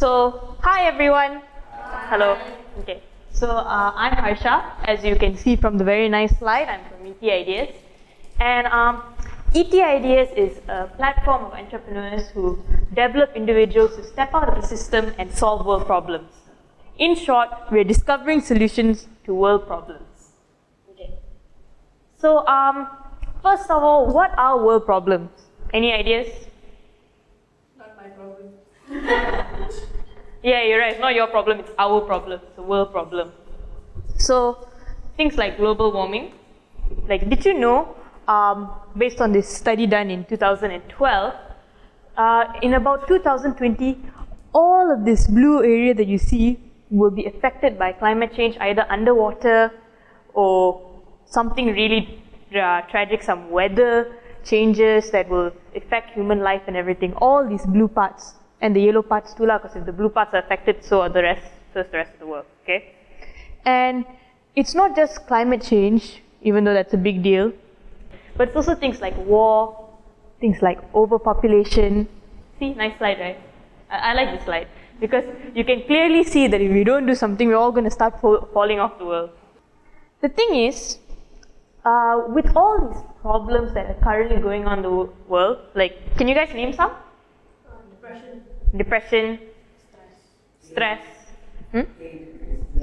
So, hi everyone. Hello. Okay. So, I'm Harsha. As you can see from the very nice slide, I'm from ET Ideas. And ET Ideas is a platform of entrepreneurs who develop individuals to step out of the system and solve world problems. In short, we're discovering solutions to world problems. Okay. So, first of all, what are world problems? Any ideas? Not my problem. Yeah, you're right. It's not your problem, it's our problem. It's a world problem. So, things like global warming. Like, did you know, based on this study done in 2012, in about 2020, all of this blue area that you see will be affected by climate change, either underwater or something really tragic, some weather changes that will affect human life and everything. All these blue parts. And the yellow parts too, because if the blue parts are affected, so are the rest of the world, okay? And it's not just climate change, even though that's a big deal, but it's also things like war, things like overpopulation. See, nice slide, right? I like this slide, because you can clearly see that if we don't do something, we're all going to start falling off the world. The thing is, with all these problems that are currently going on in the world, like, can you guys name some? Depression, stress,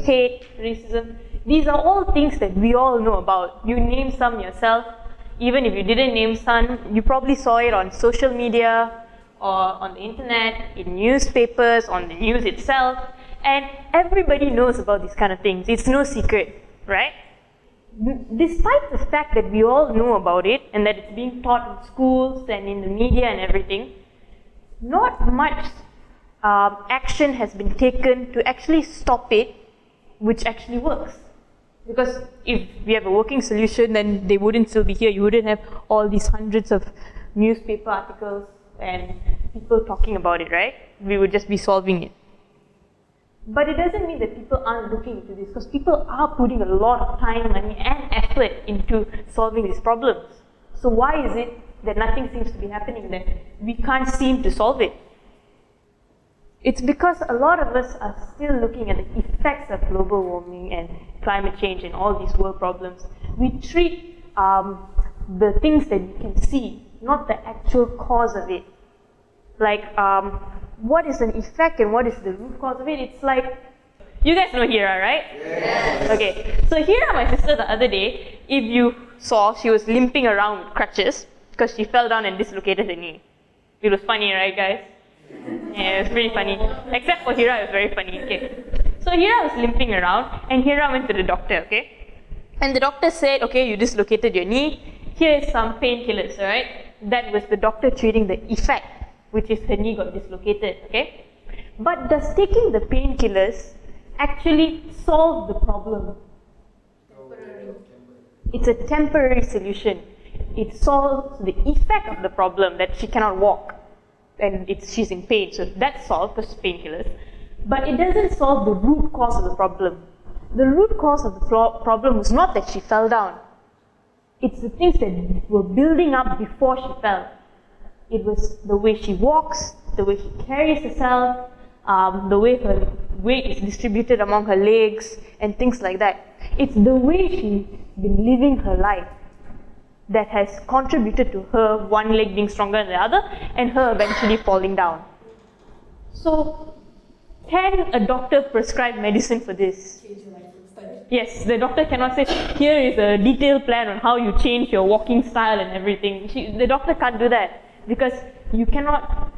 hate, racism. These are all things that we all know about. You name some yourself. Even if you didn't name some, you probably saw it on social media or on the internet, in newspapers, on the news itself. And everybody knows about these kind of things. It's no secret, right? Despite the fact that we all know about it and that it's being taught in schools and in the media and everything, not much action has been taken to actually stop it, which actually works. Because if we have a working solution, then they wouldn't still be here. You wouldn't have all these hundreds of newspaper articles and people talking about it, right? We would just be solving it. But it doesn't mean that people aren't looking into this, because people are putting a lot of time, money, and effort into solving these problems. So why is it that nothing seems to be happening, that we can't seem to solve it? It's because a lot of us are still looking at the effects of global warming and climate change and all these world problems. We treat the things that we can see, not the actual cause of it. Like, what is an effect and what is the root cause of it? It's like, you guys know Hira, right? Yes. Okay, so Hira, my sister, the other day, if you saw, she was limping around with crutches because she fell down and dislocated her knee. It was funny, right, guys? Yeah, it was pretty funny. Except for Hira, it was very funny. Okay. So Hira was limping around, and Hira went to the doctor, okay? And the doctor said, okay, you dislocated your knee. Here is some painkillers, alright? That was the doctor treating the effect, which is her knee got dislocated, okay? But does taking the painkillers actually solve the problem? It's a temporary solution. It solves the effect of the problem, that she cannot walk and she's in pain, so that's solved because painkillers. But it doesn't solve the root cause of the problem. The root cause of the problem was not that she fell down. It's the things that were building up before she fell. It was the way she walks, the way she carries herself, the way her weight is distributed among her legs, and things like that. It's the way she's been living her life that has contributed to her one leg being stronger than the other and her eventually falling down. So, can a doctor prescribe medicine for this? Yes, the doctor cannot say, here is a detailed plan on how you change your walking style and everything. The doctor can't do that, because you cannot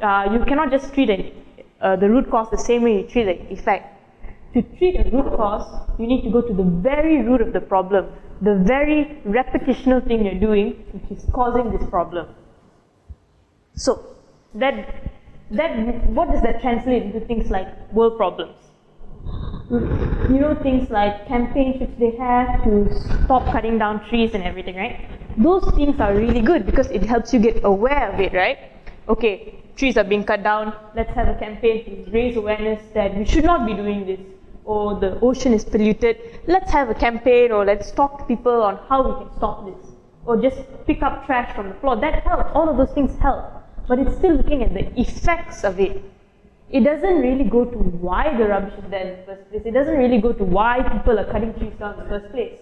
just treat the root cause the same way you treat the effect. To treat a root cause, you need to go to the very root of the problem, the very repetitional thing you're doing, which is causing this problem. So, what does that translate into things like world problems? You know, things like campaigns which they have to stop cutting down trees and everything, right? Those things are really good because it helps you get aware of it, right? Okay, trees are being cut down, let's have a campaign to raise awareness that we should not be doing this. Or the ocean is polluted, let's have a campaign, or let's talk to people on how we can stop this. Or just pick up trash from the floor. That helps. All of those things help. But it's still looking at the effects of it. it doesn't really go to why the rubbish is there in the first place. It doesn't really go to why people are cutting trees down in the first place.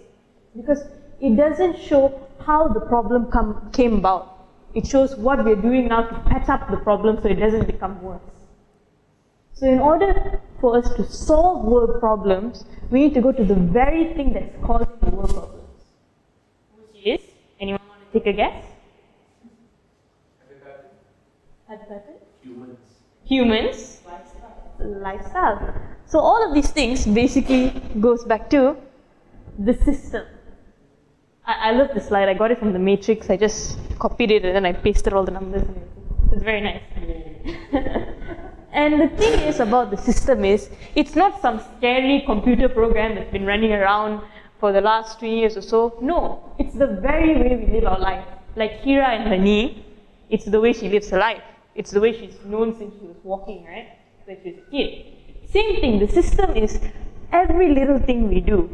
Because it doesn't show how the problem came about. It shows what we're doing now to patch up the problem so it doesn't become worse. So in order for us to solve world problems, we need to go to the very thing that's causing the world problems. Which is, anyone want to take a guess? Humans. Lifestyle. So all of these things basically goes back to the system. I love this slide. I got it from the Matrix. I just copied it and then I pasted all the numbers and everything. It's very nice. And the thing is about the system is, it's not some scary computer program that's been running around for the last 20 years or so. No, it's the very way we live our life. Like Hira and her knee, it's the way she lives her life. It's the way she's known since she was walking, right? When she was a kid. Same thing, the system is every little thing we do,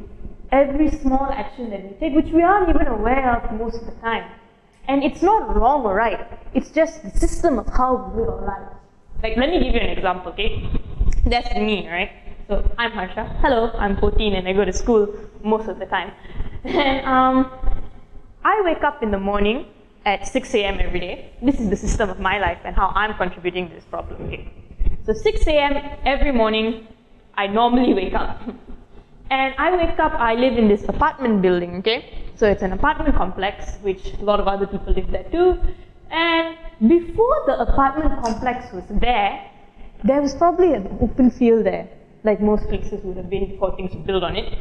every small action that we take, which we aren't even aware of most of the time. And it's not wrong or right, it's just the system of how we live our lives. Like, let me give you an example, okay? That's me, right? So, I'm Harsha. Hello, I'm 14 and I go to school most of the time. And I wake up in the morning at 6 a.m. every day. This is the system of my life and how I'm contributing to this problem, okay? So 6 a.m. every morning, I normally wake up. And I wake up, I live in this apartment building, okay? So it's an apartment complex, which a lot of other people live there too. And before the apartment complex was there was probably an open field there, like most places would have been before things were built on it.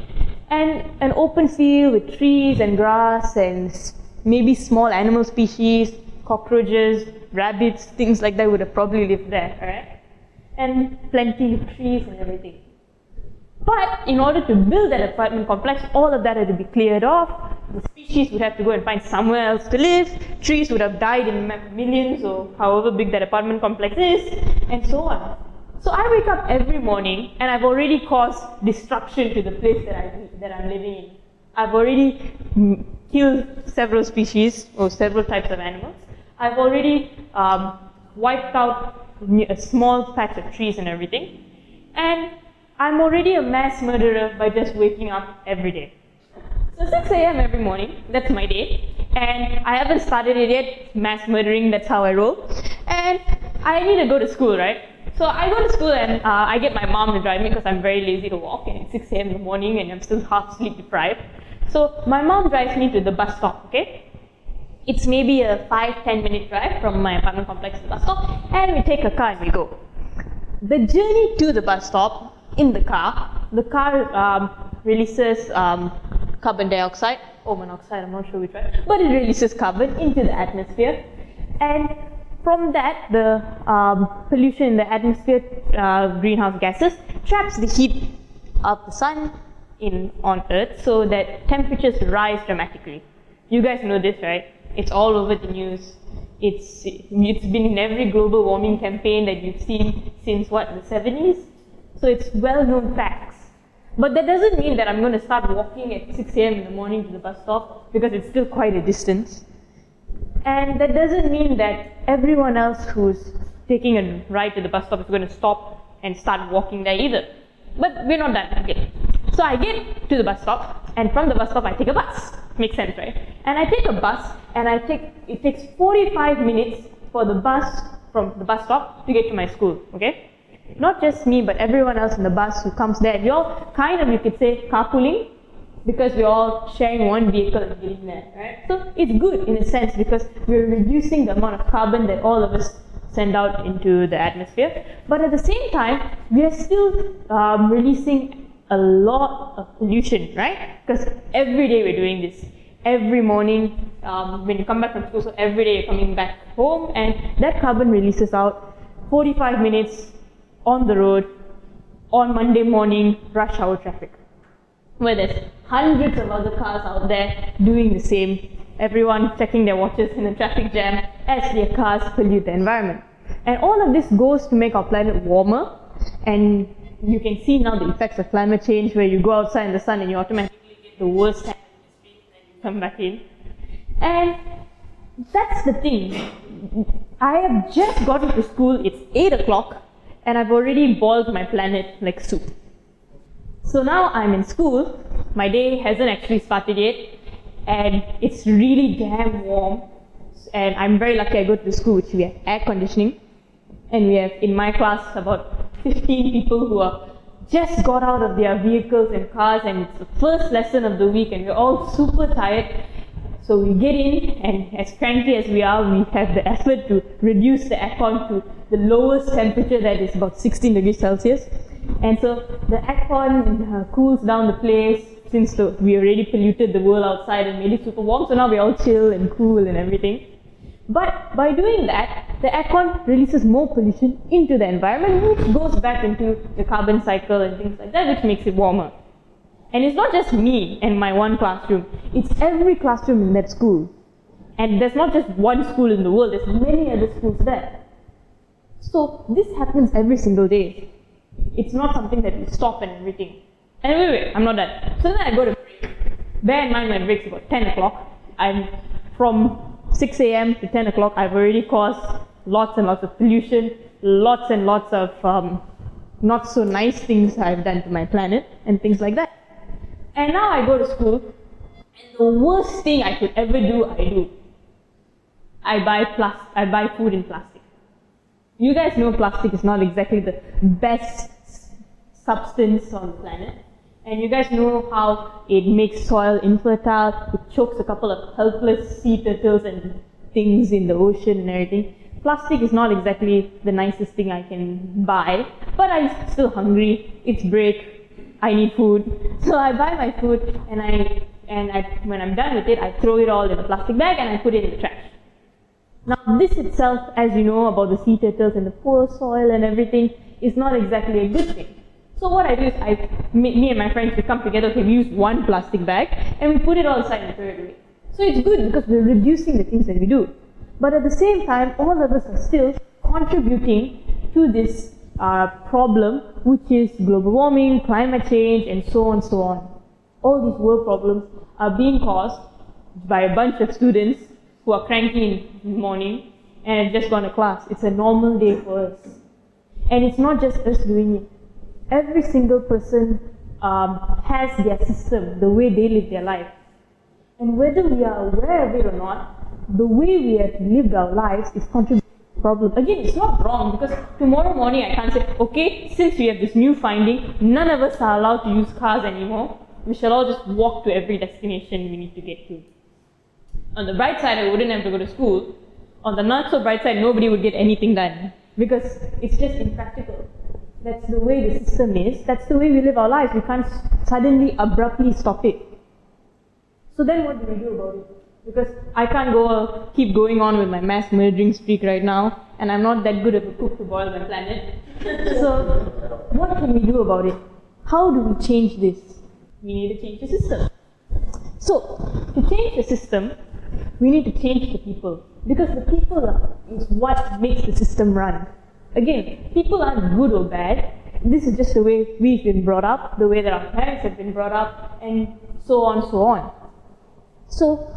And an open field with trees and grass and maybe small animal species, cockroaches, rabbits, things like that would have probably lived there, alright? And plenty of trees and everything. But in order to build that apartment complex, all of that had to be cleared off. The species would have to go and find somewhere else to live. Trees would have died in millions or however big that apartment complex is, and so on. So I wake up every morning and I've already caused destruction to the place that I'm living in. I've already killed several species or several types of animals. I've already wiped out a small patch of trees and everything. And I'm already a mass murderer by just waking up every day. So 6 a.m. every morning, that's my day. And I haven't started it yet, mass murdering, that's how I roll. And I need to go to school, right? So I go to school and I get my mom to drive me because I'm very lazy to walk and it's 6 a.m. in the morning and I'm still half sleep deprived. So my mom drives me to the bus stop, okay? It's maybe a 5-10 minute drive from my apartment complex to the bus stop, and we take a car and we go. The journey to the bus stop, in the car releases carbon dioxide, or monoxide, I'm not sure which one, but it releases carbon into the atmosphere. And from that, the pollution in the atmosphere, greenhouse gases, traps the heat of the sun on Earth so that temperatures rise dramatically. You guys know this, right? It's all over the news. It's been in every global warming campaign that you've seen since, what, the 70s? So it's well-known facts. But that doesn't mean that I'm going to start walking at 6 a.m. in the morning to the bus stop, because it's still quite a distance. And that doesn't mean that everyone else who's taking a ride to the bus stop is going to stop and start walking there either. But we're not done yet. So I get to the bus stop, and from the bus stop I take a bus. Makes sense, right? And I take a bus, and it takes 45 minutes for the bus from the bus stop to get to my school, okay? Not just me, but everyone else in the bus who comes there. We're all kind of, you could say, carpooling, because we're all sharing one vehicle and getting there, right? So it's good in a sense because we're reducing the amount of carbon that all of us send out into the atmosphere. But at the same time, we are still releasing a lot of pollution, right? Because every day we're doing this. Every morning, when you come back from school, so every day you're coming back home, and that carbon releases out 45 minutes on the road on Monday morning rush hour traffic, where there's hundreds of other cars out there doing the same, everyone checking their watches in a traffic jam as their cars pollute the environment. And all of this goes to make our planet warmer, and you can see now the effects of climate change, where you go outside in the sun and you automatically get the worst time in the street and then you come back in. And that's the thing. I have just gotten to school, it's 8 o'clock, and I've already boiled my planet like soup. So now I'm in school, my day hasn't actually started yet, and it's really damn warm, and I'm very lucky I go to the school which we have air conditioning, and we have in my class about 15 people who are just got out of their vehicles and cars, and it's the first lesson of the week and we're all super tired. So we get in, and as cranky as we are, we have the effort to reduce the aircon to the lowest temperature, that is about 16 degrees Celsius. And so the aircon cools down the place, since we already polluted the world outside and made it super warm, so now we're all chill and cool and everything. But by doing that, the aircon releases more pollution into the environment, which goes back into the carbon cycle and things like that, which makes it warmer. And it's not just me and my one classroom, it's every classroom in that school. And there's not just one school in the world, there's many other schools there. So this happens every single day. It's not something that we stop and everything. And wait, I'm not done. So then I go to break. Bear in mind my break's about 10 o'clock. I'm from 6 a.m. to 10 o'clock, I've already caused lots and lots of pollution, lots and lots of not so nice things I've done to my planet, and things like that. And now I go to school, and the worst thing I could ever do, I do. I buy food in plastic. You guys know plastic is not exactly the best substance on the planet. And you guys know how it makes soil infertile, it chokes a couple of helpless sea turtles and things in the ocean and everything. Plastic is not exactly the nicest thing I can buy, but I'm still hungry, it's break, I need food. So I buy my food, and when I'm done with it, I throw it all in a plastic bag and I put it in the trash. Now this itself, as you know about the sea turtles and the poor soil and everything, is not exactly a good thing. So what I do is me and my friends, we come together, okay, we use one plastic bag and we put it all aside and throw it away. So it's good because we're reducing the things that we do. But at the same time, all of us are still contributing to this problem, which is global warming, climate change, and so on, so on. All these world problems are being caused by a bunch of students who are cranky in the morning and have just gone to class. It's a normal day for us. And it's not just us doing it. Every single person has their system, the way they live their life. And whether we are aware of it or not, the way we have lived our lives is contributing to the problem. Again, it's not wrong, because tomorrow morning I can't say, okay, since we have this new finding, none of us are allowed to use cars anymore. We shall all just walk to every destination we need to get to. On the bright side, I wouldn't have to go to school. On the not so bright side, nobody would get anything done, because it's just impractical. That's the way the system is. That's the way we live our lives. We can't suddenly, abruptly stop it. So then what do we do about it? Because I can't keep going on with my mass murdering streak right now, and I'm not that good of a cook to boil my planet. So what can we do about it? How do we change this? We need to change the system. So to change the system, we need to change the people. Because the people is what makes the system run. Again, people aren't good or bad. This is just the way we've been brought up, the way that our parents have been brought up, and so on, so on. So,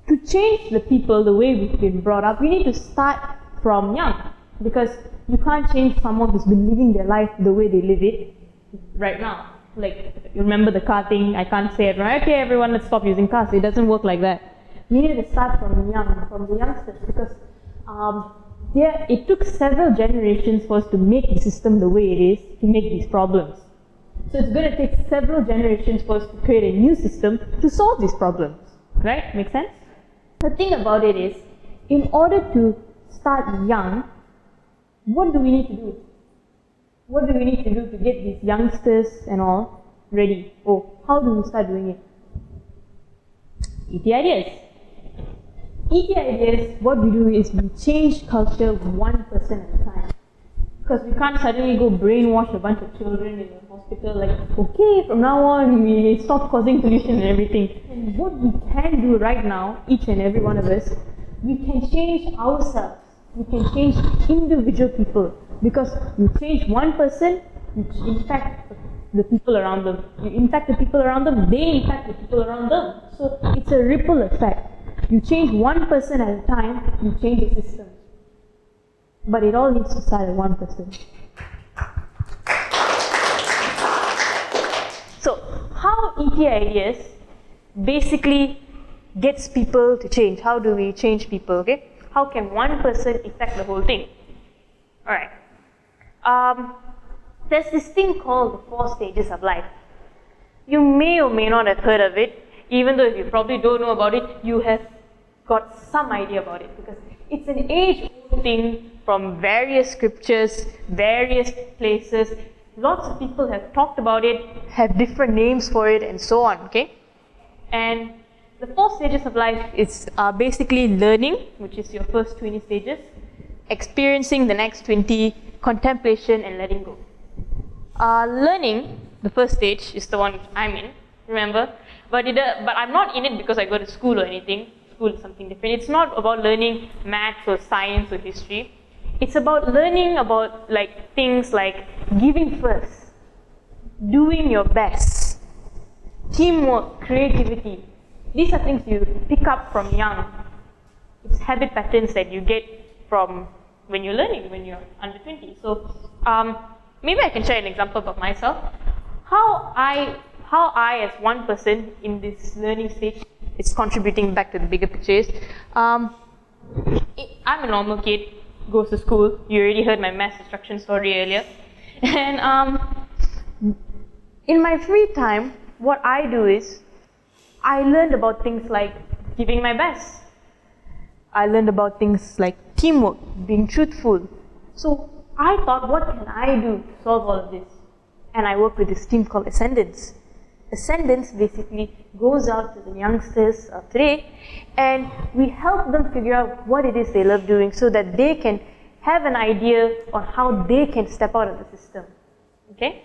to change the people the way we've been brought up, we need to start from young. Because you can't change someone who's been living their life the way they live it right now. Like, you remember the car thing, I can't say it, right? Okay, everyone, let's stop using cars. It doesn't work like that. We need to start from young, from the youngsters, because it took several generations for us to make the system the way it is, to make these problems. So it's going to take several generations for us to create a new system to solve these problems. Right? Make sense? The thing about it is, in order to start young, what do we need to do? What do we need to do to get these youngsters and all ready? Oh, how do we start doing it? ET ideas. ET ideas, what we do is we change culture 1% at a time. Because we can't suddenly go brainwash a bunch of children in a hospital like, okay, from now on we stop causing pollution and everything. And what we can do right now, each and every one of us, we can change ourselves. We can change individual people. Because you change one person, you impact the people around them. You impact the people around them, they impact the people around them. So it's a ripple effect. You change one person at a time, you change the system. But it all needs to start at 1%. witty ideas basically gets people to change. How do we change people, okay? How can one person affect the whole thing? Alright. There's this thing called the 4 stages of life. You may or may not have heard of it, even though if you probably don't know about it, you have got some idea about it, because it's an age-old thing from various scriptures, various places. Lots of people have talked about it, have different names for it, and so on, okay? And the 4 stages of life is basically learning, which is your first 20 stages, experiencing the next 20, contemplation, and letting go. Learning, the first stage, is the one I'm in, remember? But I'm not in it because I go to school or anything. School is something different. It's not about learning maths or science or history. It's about learning about things like giving first, doing your best, teamwork, creativity. These are things you pick up from young. It's habit patterns that you get from when you're learning, when you're under 20. So maybe I can share an example about myself. How I as one person in this learning stage, it's contributing back to the bigger picture. I'm a normal kid, goes to school. You already heard my math instruction story earlier. And in my free time, what I do is, I learned about things like giving my best. I learned about things like teamwork, being truthful. So I thought, what can I do to solve all of this? And I work with this team called Ascendance. Ascendance basically goes out to the youngsters of today, and we help them figure out what it is they love doing so that they can have an idea on how they can step out of the system. Okay?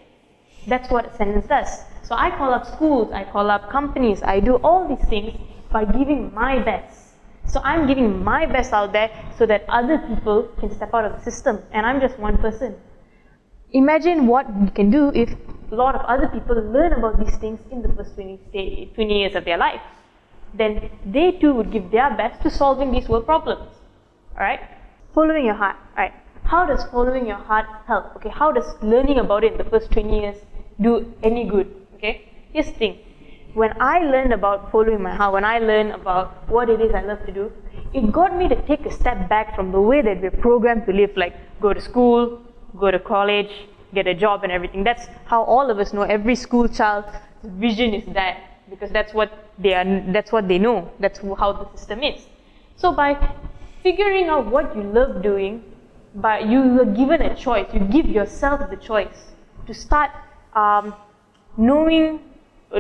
That's what Ascendance does. So I call up schools, I call up companies, I do all these things by giving my best. So I'm giving my best out there so that other people can step out of the system, and I'm just one person. Imagine what we can do if a lot of other people learn about these things in the first 20 years of their life. Then they too would give their best to solving these world problems. Alright? Following your heart. Alright. How does following your heart help? Okay, how does learning about it in the first 20 years do any good? Okay? Here's the thing. When I learned about following my heart, when I learned about what it is I love to do, it got me to take a step back from the way that we're programmed to live, like go to school, go to college, get a job and everything. That's how all of us know. Every school child's vision is that, because that's what they know. That's how the system is. So by figuring out what you love doing, you were given a choice. You give yourself the choice to start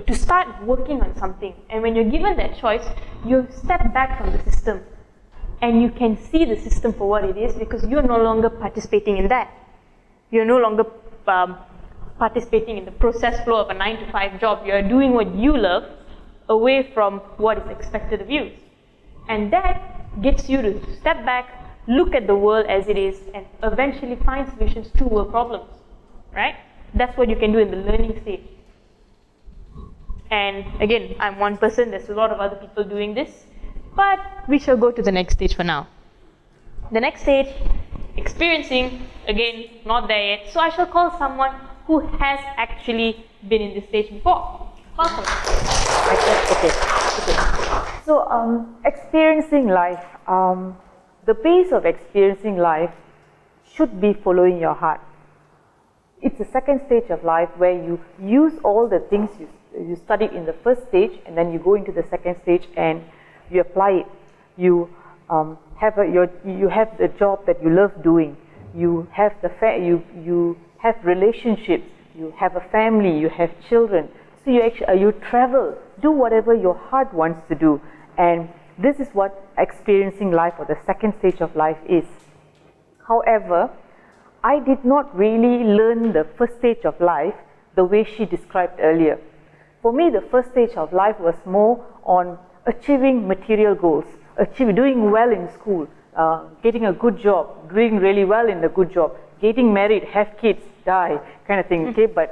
to start working on something. And when you're given that choice, you step back from the system and you can see the system for what it is, because you're no longer participating in that. You're no longer participating in the process flow of a 9-to-5 job. You're doing what you love away from what is expected of you. And that gets you to step back, look at the world as it is, and eventually find solutions to world problems. Right? That's what you can do in the learning stage. And again, I'm one person, there's a lot of other people doing this, but we shall go to the next stage for now. The next stage, experiencing, again, not there yet, so I shall call someone who has actually been in this stage before. Welcome. Okay. So, experiencing life, the base of experiencing life should be following your heart. It's the second stage of life where you use all the things you studied in the first stage, and then you go into the second stage and you apply it. You have the job that you love doing. You have you have relationships. You have a family. You have children. So you travel. Do whatever your heart wants to do, and this is what experiencing life, or the second stage of life, is. However, I did not really learn the first stage of life the way she described earlier. For me, the first stage of life was more on achieving material goals, doing well in school, getting a good job, doing really well in the good job, getting married, have kids, die, kind of thing. Okay, but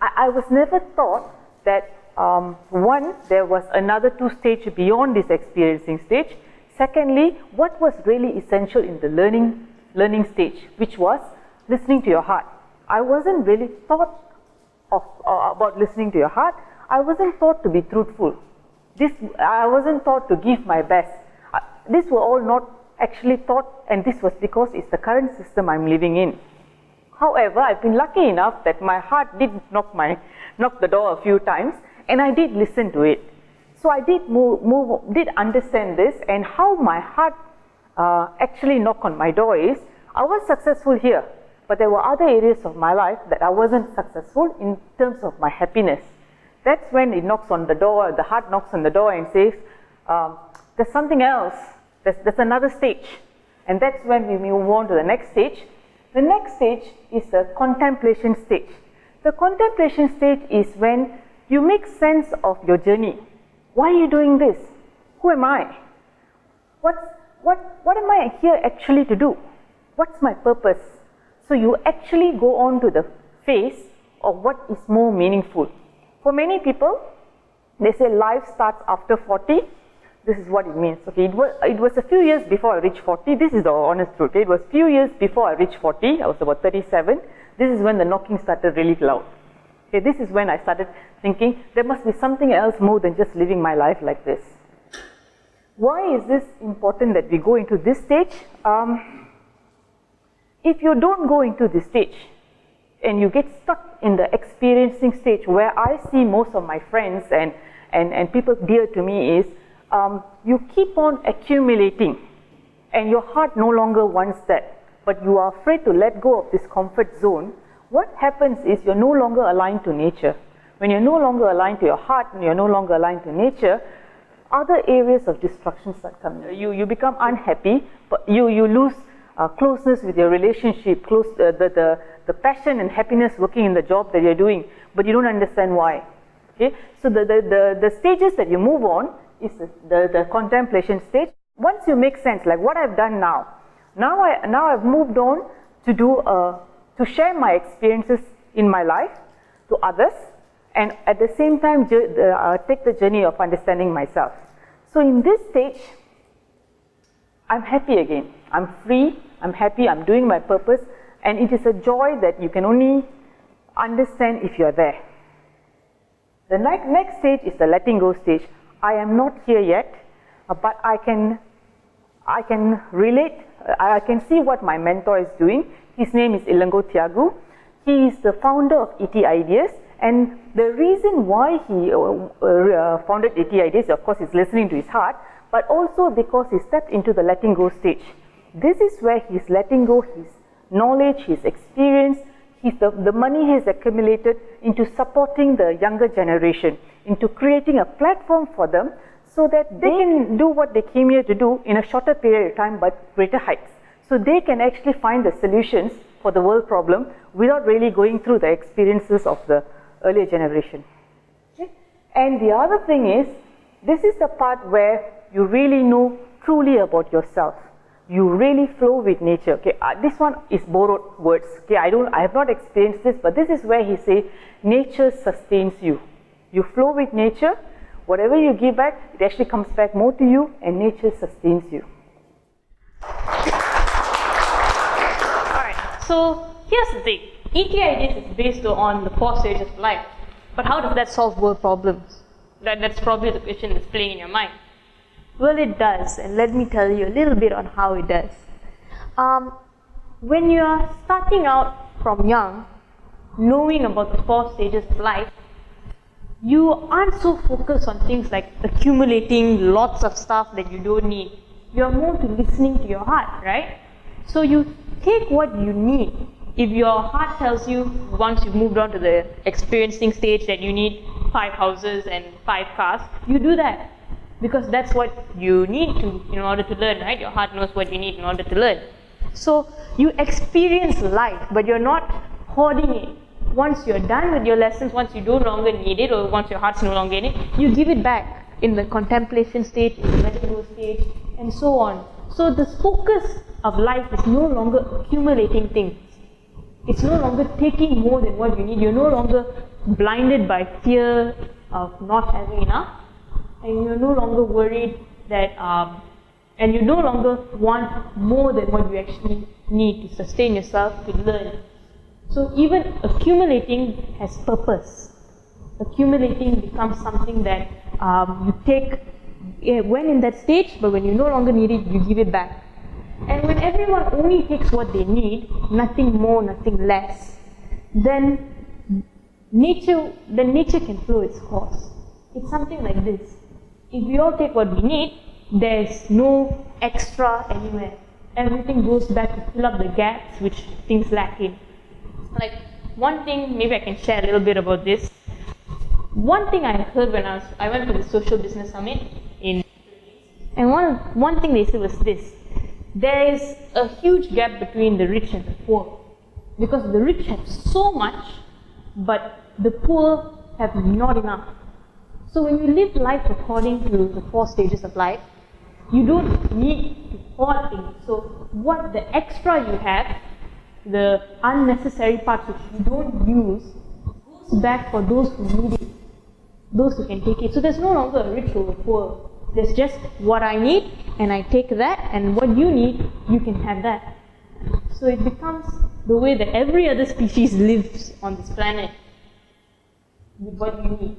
I was never taught that one, there was another 2 stages beyond this experiencing stage. Secondly, what was really essential in the learning stage, which was listening to your heart. I wasn't really taught about listening to your heart. I wasn't taught to be truthful. I wasn't taught to give my best. These were all not actually taught, and this was because it's the current system I'm living in. However, I've been lucky enough that my heart did knock the door a few times, and I did listen to it. So I did did understand this, and how my heart actually knocked on my door is, I was successful here, but there were other areas of my life that I wasn't successful in terms of my happiness. That's when it knocks on the door, the heart knocks on the door and says, there's something else, there's another stage. And that's when we move on to the next stage. The next stage is the contemplation stage. The contemplation stage is when you make sense of your journey. Why are you doing this? Who am I? What am I here actually to do? What's my purpose? So you actually go on to the phase of what is more meaningful. For many people, they say life starts after 40. This is what it means. Okay, it was a few years before I reached 40. This is the honest truth. Okay? It was a few years before I reached 40. I was about 37. This is when the knocking started really loud. Okay, this is when I started thinking there must be something else more than just living my life like this. Why is this important that we go into this stage? If you don't go into this stage and you get stuck in the experiencing stage, where I see most of my friends and people dear to me is, you keep on accumulating and your heart no longer wants that, but you are afraid to let go of this comfort zone. What happens is you're no longer aligned to nature. When you're no longer aligned to your heart and you're no longer aligned to nature, other areas of destruction start coming. You become unhappy, but you lose closeness with your relationship, the passion and happiness working in the job that you're doing, but you don't understand why. Okay? So the stages that you move on is the contemplation stage. Once you make sense, like what I've done now I've moved on to share my experiences in my life to others, and at the same time take the journey of understanding myself. So in this stage, I'm happy again. I'm free, I'm happy, I'm doing my purpose, and it is a joy that you can only understand if you're there. The next stage is the letting go stage. I am not here yet, but I can relate, I can see what my mentor is doing. His name is Ilango Tiagu. He is the founder of ET Ideas, and the reason why he founded ET Ideas, of course, is listening to his heart, but also because he stepped into the letting go stage. This is where he's letting go his knowledge, his experience, the money he has accumulated into supporting the younger generation, into creating a platform for them so that they can do what they came here to do in a shorter period of time but greater heights. So they can actually find the solutions for the world problem without really going through the experiences of the earlier generation. Okay? And the other thing is, this is the part where you really know truly about yourself. You really flow with nature. Okay, this one is borrowed words. Okay, I have not experienced this, but this is where he says, nature sustains you. You flow with nature. Whatever you give back, it actually comes back more to you, and nature sustains you. Alright, so here's the thing. ET Ideas is based on the 4 stages of life. But how does that solve world problems? That's probably the question that's playing in your mind. Well, it does, and let me tell you a little bit on how it does. When you are starting out from young, knowing about the 4 stages of life, you aren't so focused on things like accumulating lots of stuff that you don't need. You're more to listening to your heart, right? So you take what you need. If your heart tells you, once you've moved on to the experiencing stage, that you need 5 houses and 5 cars, you do that. Because that's what you need to in order to learn, right? Your heart knows what you need in order to learn. So you experience life, but you're not hoarding it. Once you're done with your lessons, once you no longer need it, or once your heart's no longer in it, you give it back in the contemplation stage, in the letting go stage, and so on. So the focus of life is no longer accumulating things. It's no longer taking more than what you need. You're no longer blinded by fear of not having enough. And you're no longer worried that, and you no longer want more than what you actually need to sustain yourself, to learn. So even accumulating has purpose. Accumulating becomes something that you take when in that stage, but when you no longer need it, you give it back. And when everyone only takes what they need, nothing more, nothing less, then nature can flow its course. It's something like this. If we all take what we need, there's no extra anywhere. Everything goes back to fill up the gaps which things lack in. Like one thing, maybe I can share a little bit about this. One thing I heard when I went for the social business summit and one thing they said was this: there is a huge gap between the rich and the poor, because the rich have so much, but the poor have not enough. So when you live life according to the 4 stages of life, you don't need to hoard things. So what the extra you have, the unnecessary parts which you don't use, goes back for those who need it, those who can take it. So there's no longer a rich or a poor. There's just what I need, and I take that, and what you need, you can have that. So it becomes the way that every other species lives on this planet, with what you need.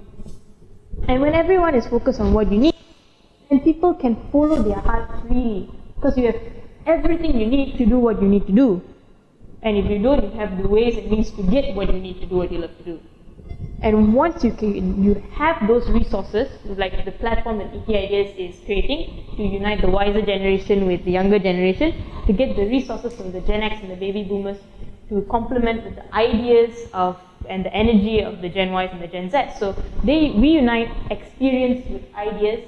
And when everyone is focused on what you need, then people can follow their heart freely, because you have everything you need to do what you need to do. And if you don't, you have the ways and means to get what you need to do what you love to do. And once you have those resources, like the platform that ET Ideas is creating to unite the wiser generation with the younger generation, to get the resources from the Gen X and the baby boomers to complement with the ideas and the energy of the Gen Ys and the Gen Z. So we unite experience with ideas,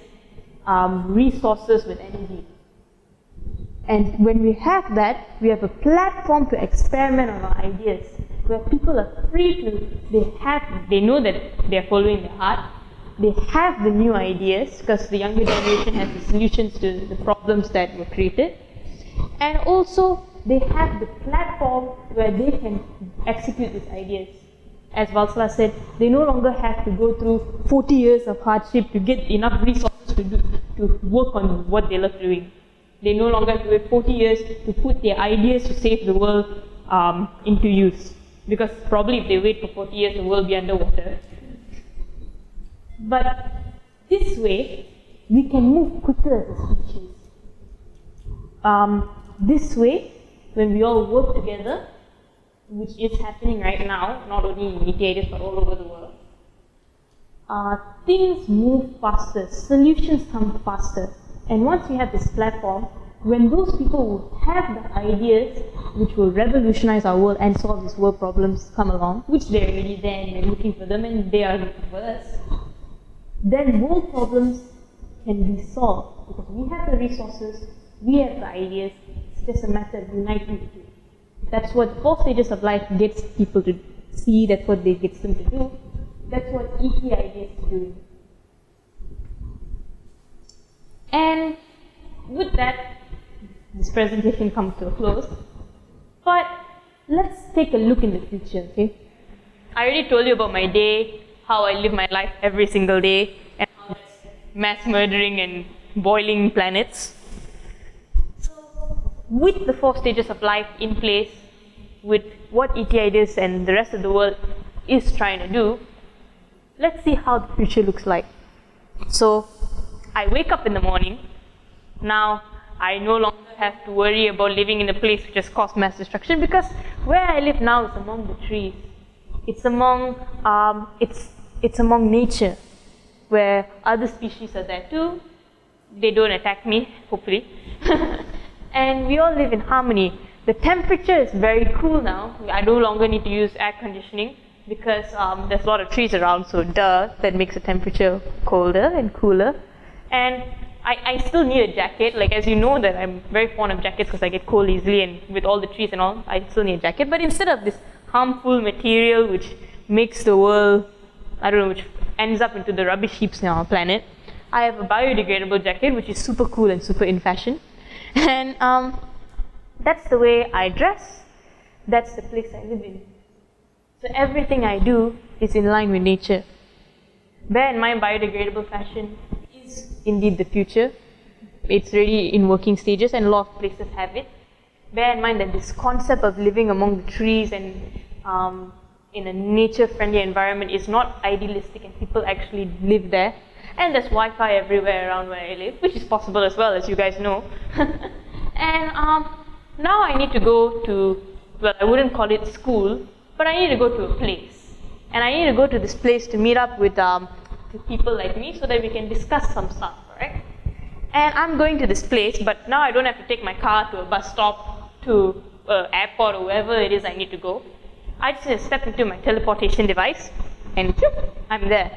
resources with energy. And when we have that, we have a platform to experiment on our ideas, where people are free to, they know that they're following their heart, they have the new ideas, because the younger generation has the solutions to the problems that were created, and also they have the platform where they can execute these ideas. As Valsala said, they no longer have to go through 40 years of hardship to get enough resources to work on what they love doing. They no longer have to wait 40 years to put their ideas to save the world into use. Because probably if they wait for 40 years, the world will be underwater. But this way, we can move quicker as a species. This way, when we all work together, which is happening right now, not only in ETAs but all over the world, things move faster, solutions come faster. And once we have this platform, when those people will have the ideas which will revolutionize our world and solve these world problems come along, which they're already there and we're looking for them and they are looking for us, then world problems can be solved because we have the resources, we have the ideas, it's just a matter of uniting the two. That's what the 4 stages of life gets people to see, that's what they gets them to do, that's what ET Ideas is doing. And with that, this presentation comes to a close. But let's take a look in the future, okay? I already told you about my day, how I live my life every single day, and how that's mass murdering and boiling planets. So, with the 4 stages of life in place, with what ET Ideas and the rest of the world is trying to do, let's see how the future looks like. So, I wake up in the morning. Now, I no longer have to worry about living in a place which has caused mass destruction, because where I live now is among the trees. It's among it's among nature, where other species are there too. They don't attack me, hopefully. And we all live in harmony. The temperature is very cool now. I no longer need to use air conditioning because there's a lot of trees around, so that makes the temperature colder and cooler. And I still need a jacket, like as you know that I'm very fond of jackets because I get cold easily, and with all the trees and all, I still need a jacket. But instead of this harmful material which makes the world, which ends up into the rubbish heaps on our planet, I have a biodegradable jacket which is super cool and super in fashion. And that's the way I dress, that's the place I live in. So everything I do is in line with nature. Bear in mind, biodegradable fashion is indeed the future. It's already in working stages and a lot of places have it. Bear in mind that this concept of living among the trees and in a nature-friendly environment is not idealistic and people actually live there. And there's Wi-Fi everywhere around where I live, which is possible as well, as you guys know. And now I need to go to, well, I wouldn't call it school, but I need to go to a place. And I need to go to this place to meet up with people like me so that we can discuss some stuff, right? And I'm going to this place, but now I don't have to take my car to a bus stop, to an airport, or wherever it is I need to go. I just step into my teleportation device, and I'm there.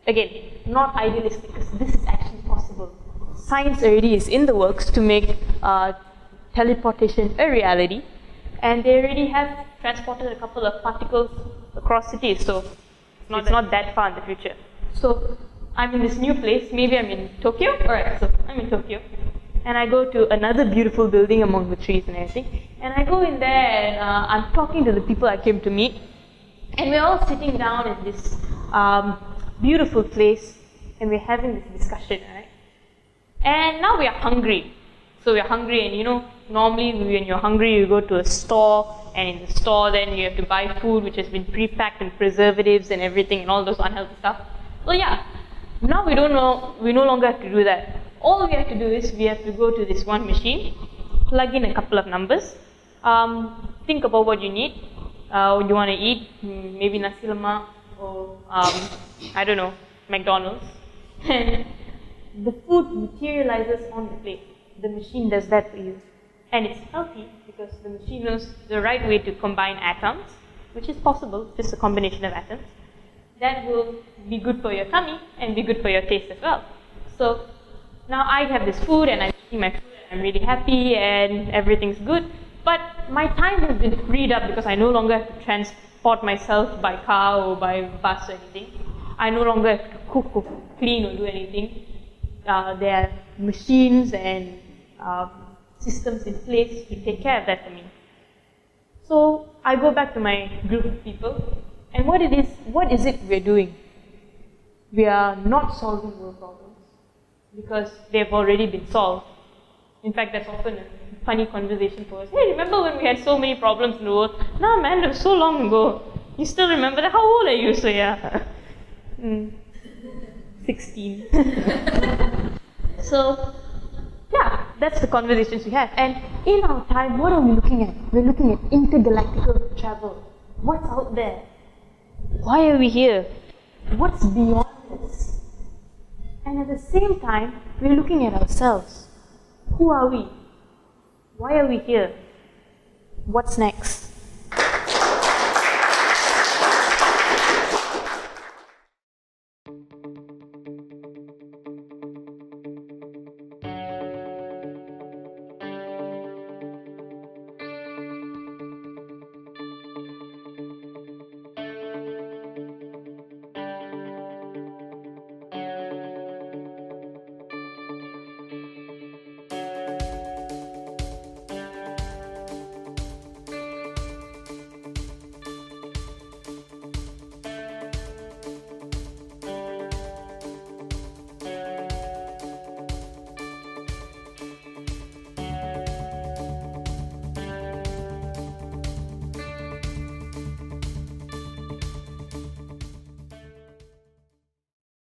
Again, not idealistic, because this is actually possible. Science already is in the works to make teleportation a reality, and they already have transported a couple of particles across cities, so it's not that far in the future. So I'm in this new place, maybe I'm in Tokyo? Alright, so I'm in Tokyo. And I go to another beautiful building among the trees and everything. And I go in there and I'm talking to the people I came to meet. And we're all sitting down in this beautiful place and we're having this discussion, right? And now we are hungry. So we're hungry, and you know, normally when you're hungry, you go to a store, and in the store then you have to buy food which has been pre-packed and preservatives and everything and all those unhealthy stuff. So yeah, now we no longer have to do that. All we have to do is we have to go to this one machine, plug in a couple of numbers, think about what you need, you want to eat, maybe nasi lemak, or I don't know, McDonald's. And the food materializes on the plate. The machine does that for you. And it's healthy because the machine knows the right way to combine atoms, which is possible, just a combination of atoms. That will be good for your tummy and be good for your taste as well. So now I have this food and I'm eating my food and I'm really happy and everything's good. But my time has been freed up because I no longer have to transport myself by car or by bus or anything. I no longer have to cook or clean or do anything. There are machines and systems in place to take care of that for me. So I go back to my group of people, and what is it we're doing? We are not solving world problems because they've already been solved. In fact, that's often a funny conversation for us. Hey, remember when we had so many problems in the world? Nah, man, that was so long ago. You still remember that? How old are you? So yeah, 16. So yeah, that's the conversations we have. And in our time, what are we looking at? We're looking at intergalactical travel. What's out there? Why are we here? What's beyond this? And at the same time, we're looking at ourselves. Who are we? Why are we here? What's next?